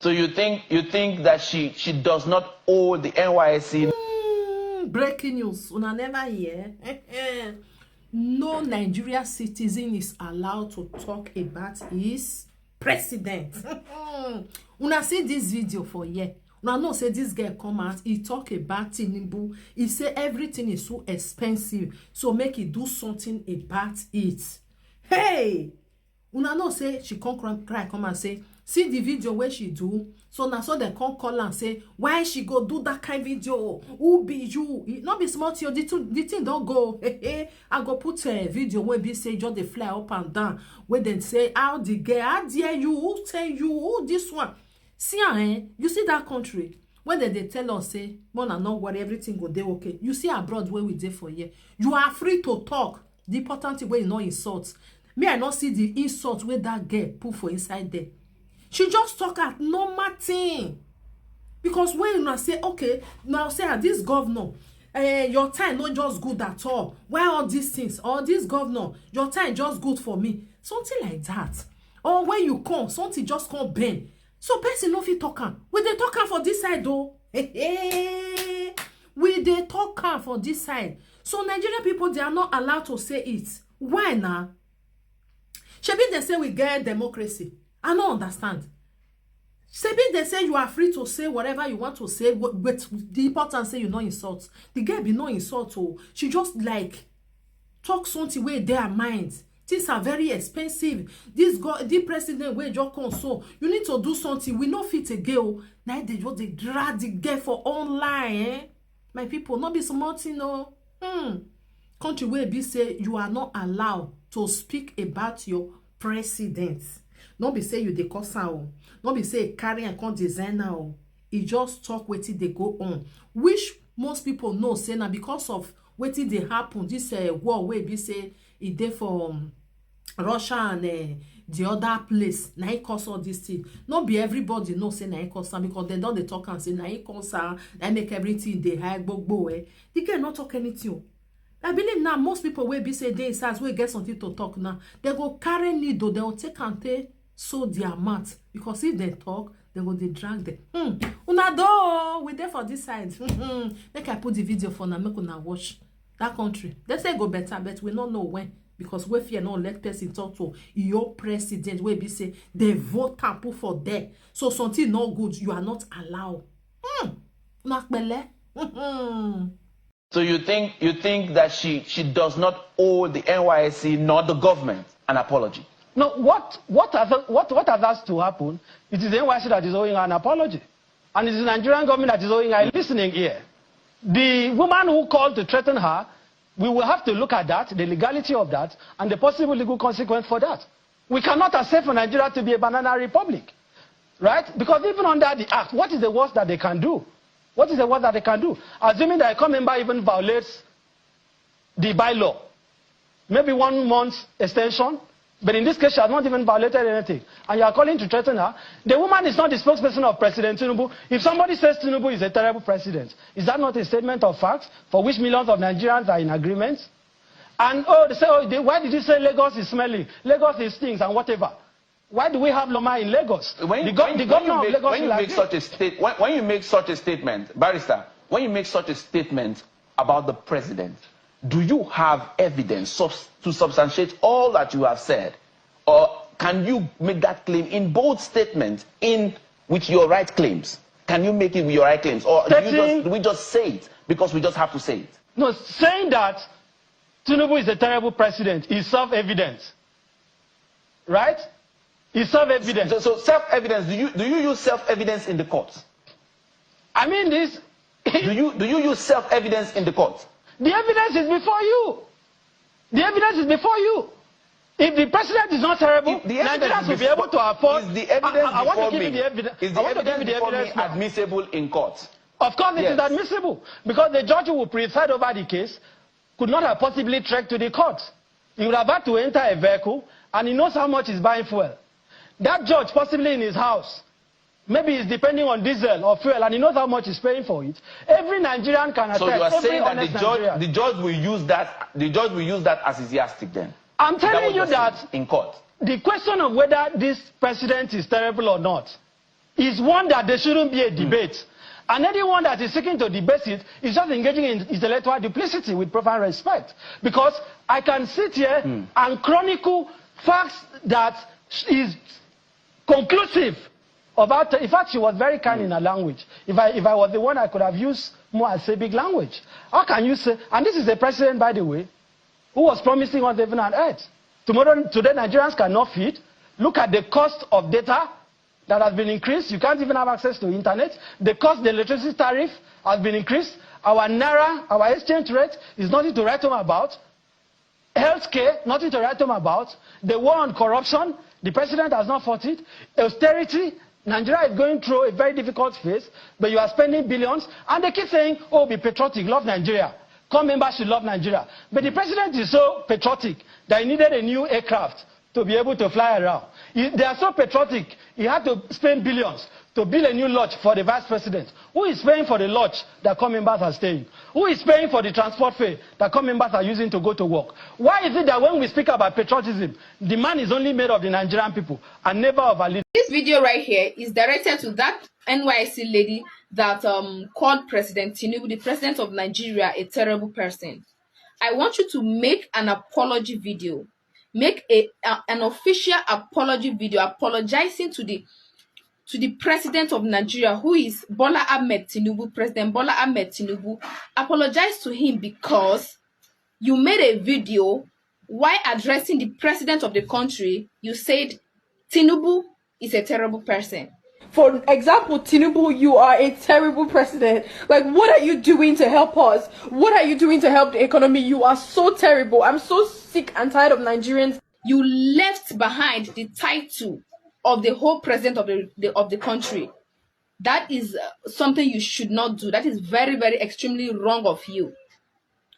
So you think that she does not owe the NYSC? Breaking news. Una never hear. No Nigeria citizen is allowed to talk about his president. Una see this video for here. Una know say this guy come out, he talk about Tinubu. He say everything is so expensive, so make he do something about it. Hey! Una know say she come cry come and say, see the video where she do. So now so they come call and say, why she go do that kind of video? Who be you? It not be smart you. The thing don't go. I go put a video where be say just they fly up and down. Where then say, how the girl, how dare you? Who tell you? Who this one? See, you see that country when they tell us say, "Mona, not worry, everything go there okay." You see abroad where we there for here. You are free to talk. The important thing where you no insult. Me, I not see the insult where that girl put for inside there. She just talk at normal thing. Because when you say, okay, now say this governor, your time not just good at all. Why all these things? Or this governor, your time just good for me. Something like that. Or when you come, something just come bend. So person no fit talk am. We dey talk am for this side though. We dey talk am for this side. So Nigerian people, they are not allowed to say it. Why now? Shebi they say we get democracy. I don't understand. Shebi they say you are free to say whatever you want to say, but the important say you no insult. The girl be no insult. Oh, she just like talk something where their minds. Things are very expensive. The president where just come so you need to do something. We no fit a girl. Now they just they drag the girl for online. Eh? My people, not be smart, you know. Country where be say you are not allowed to speak about your president. Not be say you dey cause am. Not be say carry and come design now. He just talk wetin dey go on, which most people know say na because of wetin dey happen. This war wey be say e dey for Russia and the other place. Na it cause all this thing. Not be everybody know say na it cause am because they don dey talk and say na it cause am. Na make everything dey high gbogbo. The girl not talk anything. I believe now most people will be say they inside we get something to talk now. They go carry needle, they will take and take so their mouth. Because if they talk, they go they drag them. Una do we there for this side. Make I put the video for now, make una watch that country. They say go better, but we don't know when. Because we fear not let person talk to your president where be say they vote and put for there. So something not good, you are not allowed. Nakbele. So you think that she does not owe the NYSC nor the government an apology? No, what has to happen? It is the NYSC that is owing an apology. And it is the Nigerian government that is owing a listening ear. The woman who called to threaten her, we will have to look at that, the legality of that, and the possible legal consequence for that. We cannot accept for Nigeria to be a banana republic. Right? Because even under the act, what is the worst that they can do? What is the worst that they can do? Assuming that a court member even violates the bylaw. Maybe 1 month extension. But in this case, she has not even violated anything. And you are calling to threaten her. The woman is not the spokesperson of President Tinubu. If somebody says Tinubu is a terrible president, is that not a statement of facts for which millions of Nigerians are in agreement? And they say, why did you say Lagos is smelly? Lagos is stinks and whatever. Why do we have Loma in Lagos? When you make such a statement, Barrister, when you make such a statement about the president, do you have evidence to substantiate all that you have said? Or can you make that claim in both statements with your right claims? Can you make it with your right claims? Or do we just say it because we just have to say it? No, saying that Tinubu is a terrible president is self-evident. Right? It's self-evidence. So self-evidence, do you use self-evidence in the court? I mean this. do you use self-evidence in the court? The evidence is before you. The evidence is before you. If the president is not terrible, Nigerians will be able to afford. Is the evidence I want to give you the evidence. Is the evidence admissible in court? Of course it is admissible. Because the judge who will preside over the case could not have possibly trekked to the court. He would have had to enter a vehicle and he knows how much he's buying fuel. That judge, possibly in his house, maybe he's depending on diesel or fuel, and he knows how much he's paying for it. Every Nigerian can attest. So you are saying that the judge will use that as his yardstick then? I'm telling you that in court. The question of whether this president is terrible or not is one that there shouldn't be a debate. And anyone that is seeking to debate it is just engaging in intellectual duplicity with profound respect. Because I can sit here and chronicle facts that is conclusive about. In fact, she was very kind in her language. If I was the one, I could have used more Arabic language. How can you say? And this is the president, by the way, who was promising us heaven and earth. Today, Nigerians cannot feed. Look at the cost of data that has been increased. You can't even have access to internet. The cost, the electricity tariff has been increased. Our naira, our exchange rate is nothing to write home about. Healthcare, nothing to write home about. The war on corruption, the president has not fought it. Austerity, Nigeria is going through a very difficult phase, but you are spending billions, and they keep saying, oh, be patriotic, love Nigeria. Core members should love Nigeria. But the president is so patriotic that he needed a new aircraft to be able to fly around. They are so patriotic, he had to spend billions to build a new lodge for the vice president. Who is paying for the lodge that core members are staying? Who is paying for the transport fare that core members are using to go to work? Why is it that when we speak about patriotism, the man is only made of the Nigerian people and never of our leaders? This video right here is directed to that NYC lady that called President Tinubu, the president of Nigeria, a terrible person. I want you to make an apology video. Make an official apology video apologizing to the president of Nigeria, who is Bola Ahmed Tinubu, President Bola Ahmed Tinubu. Apologize to him because you made a video while addressing the president of the country. You said Tinubu is a terrible person. For example, Tinubu, you are a terrible president. Like, what are you doing to help us? What are you doing to help the economy? You are so terrible. I'm so sick and tired of Nigerians. You left behind the title of the whole president of the country. That is something you should not do. That is very, very extremely wrong of you.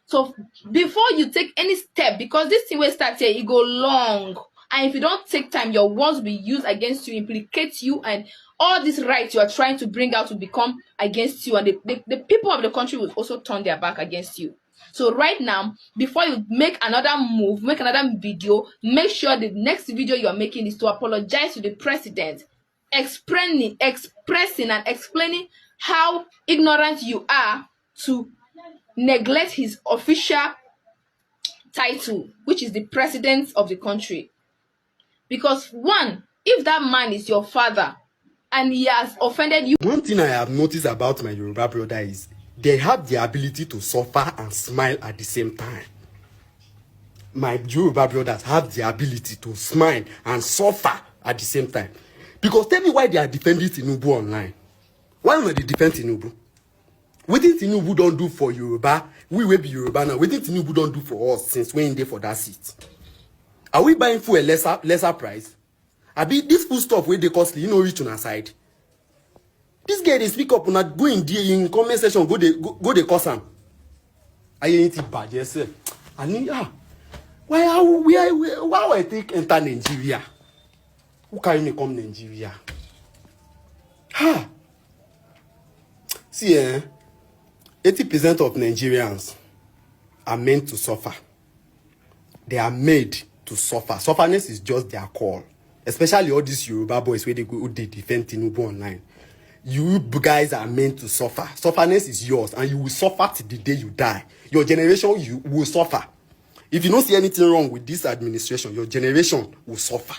So before you take any step, because this thing will start here, it go long. And if you don't take time, your words will be used against you, implicate you, and all these rights you are trying to bring out will become against you. And the people of the country will also turn their back against you. So right now, before you make another move, make another video, make sure the next video you are making is to apologize to the president, expressing and explaining how ignorant you are to neglect his official title, which is the president of the country. Because one, if that man is your father and he has offended you. One thing I have noticed about my Yoruba brother is they have the ability to suffer and smile at the same time. My Yoruba brothers have the ability to smile and suffer at the same time. Because tell me why they are defending Tinubu online. Why not they defend Tinubu? What did Tinubu don't do for Yoruba? We will be Yoruba now. What did Tinubu don't do for us since we're in there for that seat? Are we buying for a lesser price? This food stuff where they costly, you know, reach on our side. This guy they speak up on that go in there in comment section, go they cost him. I ain't it bad, yes, sir. I mean, why I take enter Nigeria? Who can you come Nigeria? See, 80% of Nigerians are meant to suffer. They are made to suffer. Sufferness is just their call. Especially all these Yoruba boys where they defend Tinubu online. You guys are meant to suffer. Sufferness is yours, and you will suffer till the day you die. Your generation, you will suffer. If you don't see anything wrong with this administration, your generation will suffer.